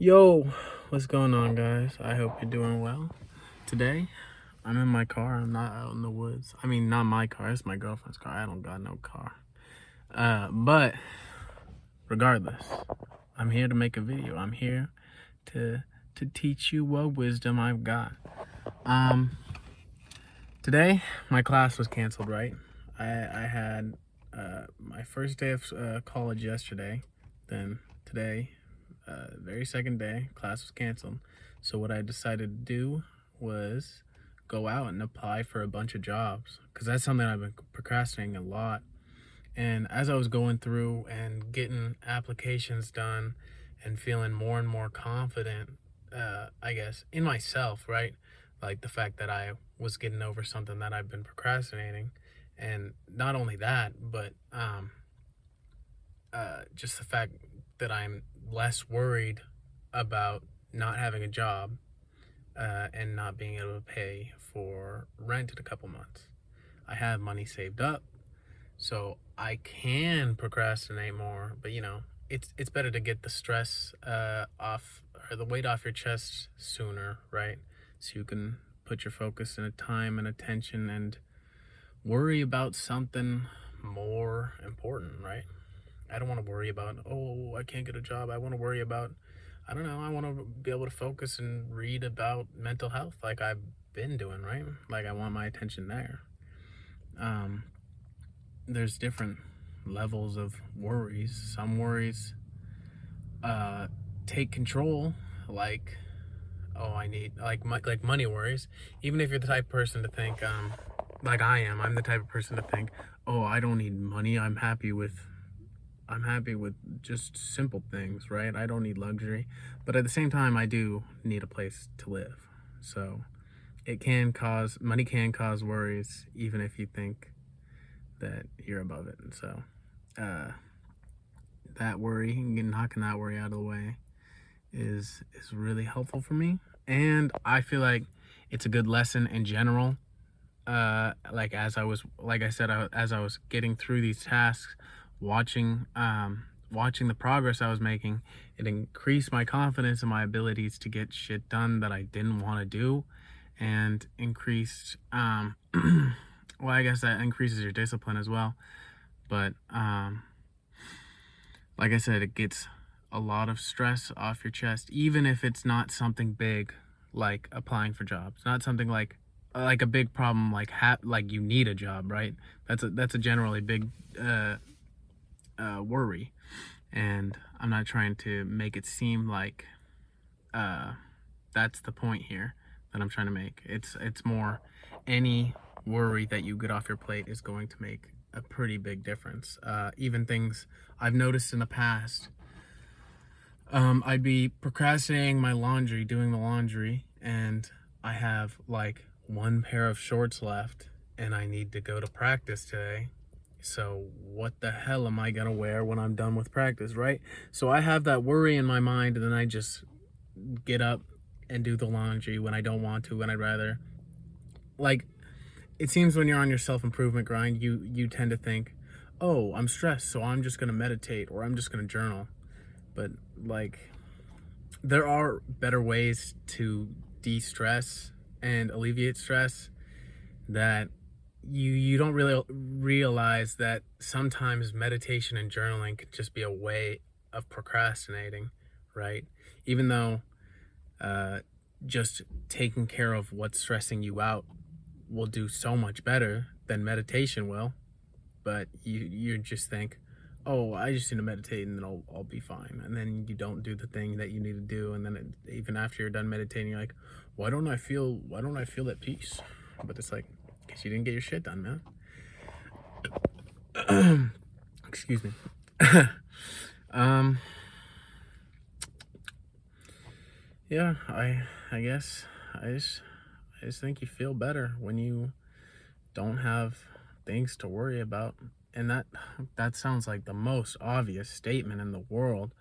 Yo, what's going on, guys? I hope you're doing well. Today, I'm in my car. I'm not out in the woods. I mean, not my car. It's my girlfriend's car. I don't got no car. But regardless, I'm here to make a video. I'm here to teach you what wisdom I've got. Today, my class was canceled. Right? I had my first day of college yesterday. Then today, very second day, class was canceled. So what I decided to do was go out and apply for a bunch of jobs, because that's something I've been procrastinating a lot. And as I was going through and getting applications done and feeling more and more confident, I guess, in myself, right? Like the fact that I was getting over something that I've been procrastinating. And not only that, but just the fact that I'm less worried about not having a job and not being able to pay for rent in a couple months. I have money saved up, so I can procrastinate more. But it's better to get the stress off, or the weight off your chest sooner, right? So you can put your focus and time and attention and worry about something more important, right? I don't want to worry about, oh, I can't get a job. I want to worry about, I don't know, I want to be able to focus and read about mental health like I've been doing, right? Like I want my attention there. There's different levels of worries. Some worries take control, like, oh, I need, like money worries. Even if you're the type of person to think, like I am, I'm the type of person to think, oh, I don't need money. I'm happy with just simple things, right? I don't need luxury, but at the same time, I do need a place to live. So money can cause worries, even if you think that you're above it. And so that worry, knocking that worry out of the way is really helpful for me. And I feel like it's a good lesson in general. Like as I was getting through these tasks, watching the progress I was making, it increased my confidence in my abilities to get shit done that I didn't want to do, and increased well, I guess that increases your discipline as well. But like I said, it gets a lot of stress off your chest, even if it's not something big like applying for jobs, not something like a big problem like you need a job, right? That's a generally big worry, and I'm not trying to make it seem like that's the point here that I'm trying to make. It's more, any worry that you get off your plate is going to make a pretty big difference. Even things I've noticed in the past, I'd be procrastinating my laundry, doing the laundry, and I have like one pair of shorts left and I need to go to practice today. So what the hell am I gonna wear when I'm done with practice, right? So I have that worry in my mind, and then I just get up and do the laundry when I don't want to, when I'd rather. Like, it seems when you're on your self-improvement grind, you tend to think, oh, I'm stressed, so I'm just gonna meditate, or I'm just gonna journal. But like, there are better ways to de-stress and alleviate stress that you don't really realize, that sometimes meditation and journaling can just be a way of procrastinating, right? Even though just taking care of what's stressing you out will do so much better than meditation will, but you just think, oh, I just need to meditate and then I'll be fine. And then you don't do the thing that you need to do, and then even after you're done meditating, you're like, why don't I feel at peace? But it's like, because you didn't get your shit done, man. Excuse me. Yeah, I guess I just think you feel better when you don't have things to worry about. And that sounds like the most obvious statement in the world,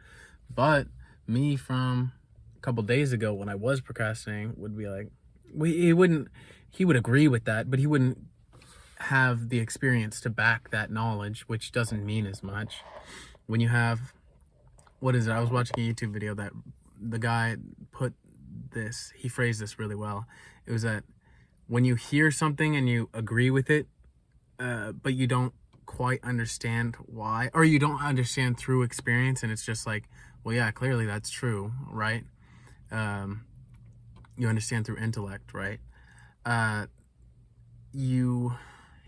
but me from a couple days ago, when I was procrastinating, would be like, he would agree with that, but he wouldn't have the experience to back that knowledge, which doesn't mean as much when you have, what is it? I was watching a YouTube video that the guy he phrased this really well. It was that when you hear something and you agree with it, but you don't quite understand why, or you don't understand through experience, and it's just like, well, yeah, clearly that's true, right? You understand through intellect, right? You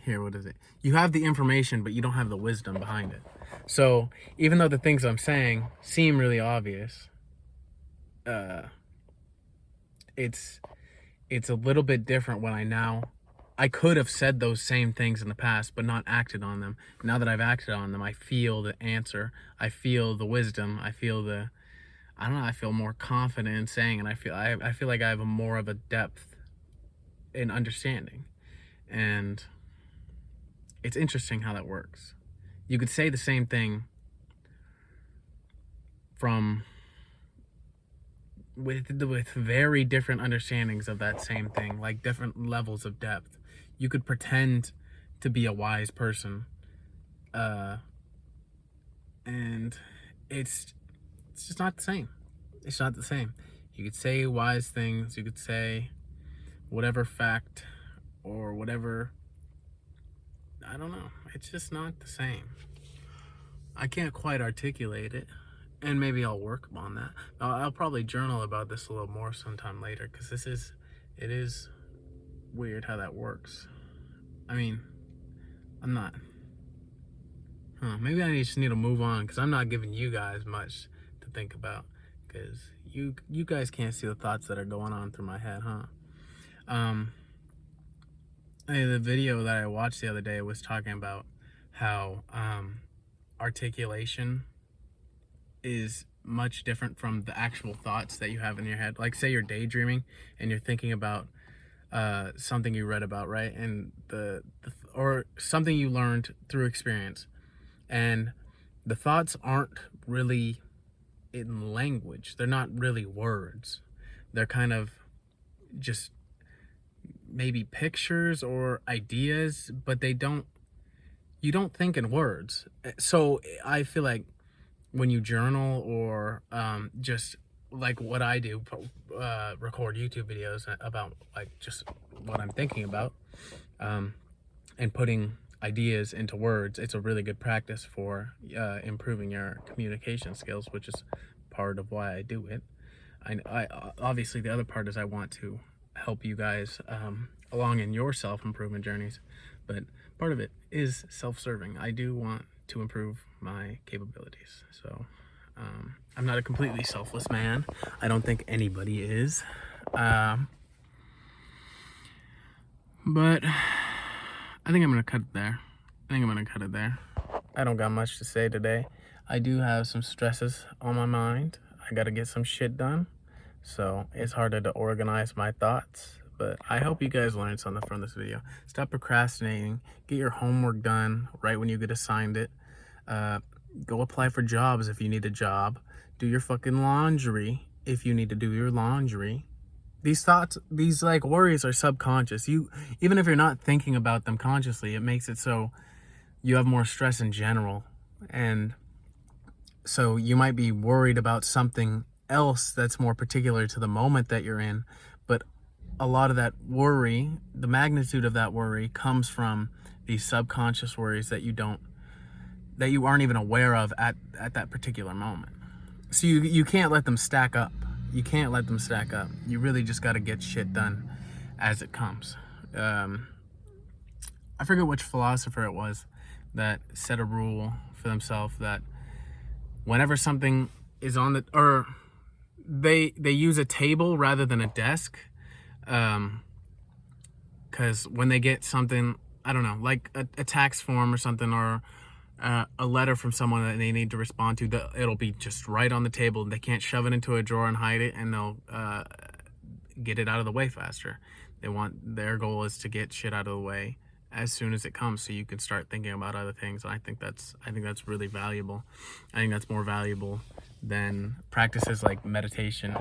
what is it? You have the information, but you don't have the wisdom behind it. So even though the things I'm saying seem really obvious, it's a little bit different when I could have said those same things in the past, but not acted on them. Now that I've acted on them, I feel the answer. I feel the wisdom. I feel I don't know, I feel more confident in saying, and I feel like I have more of a depth in understanding. And it's interesting how that works. You could say the same thing with very different understandings of that same thing, like different levels of depth. You could pretend to be a wise person, and it's just not the same. It's not the same. You could say wise things, you could say whatever fact or whatever, I don't know. It's just not the same. I can't quite articulate it, and maybe I'll work on that. I'll probably journal about this a little more sometime later, because it is weird how that works. I mean, I'm not. Maybe I just need to move on, because I'm not giving you guys much to think about, because you guys can't see the thoughts that are going on through my head, huh? The video that I watched the other day was talking about how articulation is much different from the actual thoughts that you have in your head. Like, say you're daydreaming and you're thinking about something you read about, right? And or something you learned through experience, and the thoughts aren't really in language. They're not really words. They're kind of just maybe pictures or ideas, but you don't think in words. So I feel like when you journal, or just like what I do, record YouTube videos about like just what I'm thinking about, and putting ideas into words, it's a really good practice for improving your communication skills, which is part of why I do it. I obviously, the other part is I want to help you guys along in your self-improvement journeys, but part of it is self-serving. I do want to improve my capabilities. So I'm not a completely selfless man. I don't think anybody is. But I think I'm going to cut it there. I don't got much to say today. I do have some stresses on my mind. I got to get some shit done. So it's harder to organize my thoughts. But I hope you guys learned something from this video. Stop procrastinating. Get your homework done right when you get assigned it. Go apply for jobs if you need a job. Do your fucking laundry if you need to do your laundry. These thoughts, these like worries are subconscious. Even if you're not thinking about them consciously, it makes it so you have more stress in general. And so you might be worried about something else that's more particular to the moment that you're in, but a lot of that worry, the magnitude of that worry, comes from these subconscious worries that you aren't even aware of at that particular moment. So you can't let them stack up. You really just got to get shit done as it comes. I forget which philosopher it was that set a rule for themselves that whenever something is on they use a table rather than a desk, because when they get something, I don't know, like a tax form or something, or a letter from someone that they need to respond to, it'll be just right on the table. They can't shove it into a drawer and hide it, and they'll get it out of the way faster. Their goal is to get shit out of the way as soon as it comes, so you can start thinking about other things. And I think that's really valuable. I think that's more valuable than practices like meditation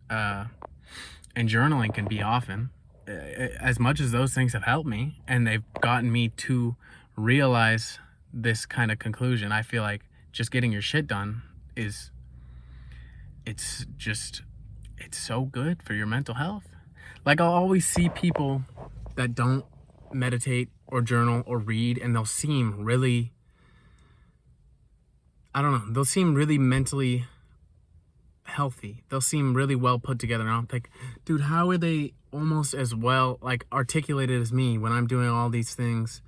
and journaling can be often. As much as those things have helped me and they've gotten me to realize this kind of conclusion, I feel like just getting your shit done is it's just, it's so good for your mental health. Like, I'll always see people that don't meditate or journal or read, and they'll seem really, I don't know, they'll seem really mentally healthy. They'll seem really well put together. And I'll think, dude, how are they almost as well, like, articulated as me when I'm doing all these things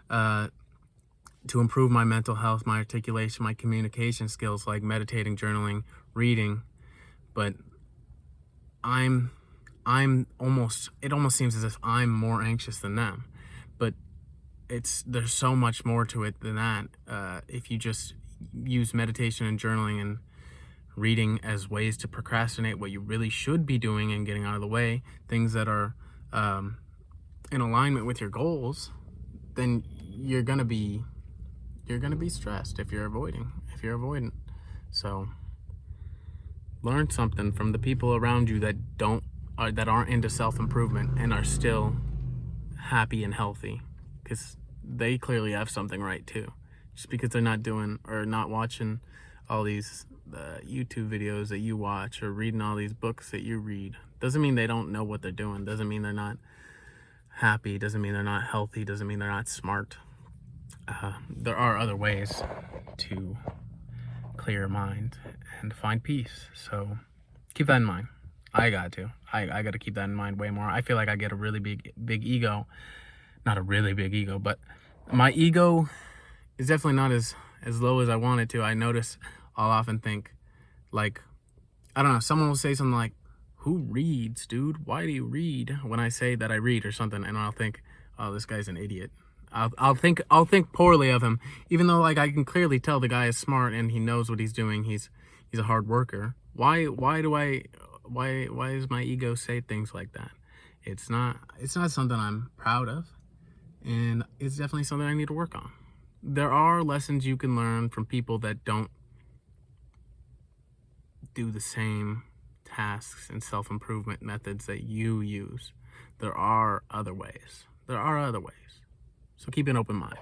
to improve my mental health, my articulation, my communication skills, like meditating, journaling, reading. But I'm almost, it almost seems as if I'm more anxious than them. But there's so much more to it than that. If you just use meditation and journaling and reading as ways to procrastinate what you really should be doing and getting out of the way, things that are in alignment with your goals, then you're gonna be stressed if you're avoidant. So learn something from the people around you that aren't into self-improvement and are still happy and healthy, because they clearly have something right too. Just because they're not doing or not watching all these YouTube videos that you watch or reading all these books that you read doesn't mean they don't know what they're doing. Doesn't mean they're not happy. Doesn't mean they're not healthy. Doesn't mean they're not smart. There are other ways to clear your mind and find peace. So keep that in mind. I got to keep that in mind way more. I feel like I get a really big ego. Not a really big ego, but my ego is definitely not as low as I want it to. I notice I'll often think, like, I don't know, someone will say something like, who reads, dude? Why do you read? When I say that I read or something, and I'll think, oh, this guy's an idiot. I'll think poorly of him, even though, like, I can clearly tell the guy is smart and he knows what he's doing. He's a hard worker. Why does my ego say things like that? It's not something I'm proud of, and it's definitely something I need to work on. There are lessons you can learn from people that don't do the same tasks and self-improvement methods that you use. There are other ways. So keep an open mind.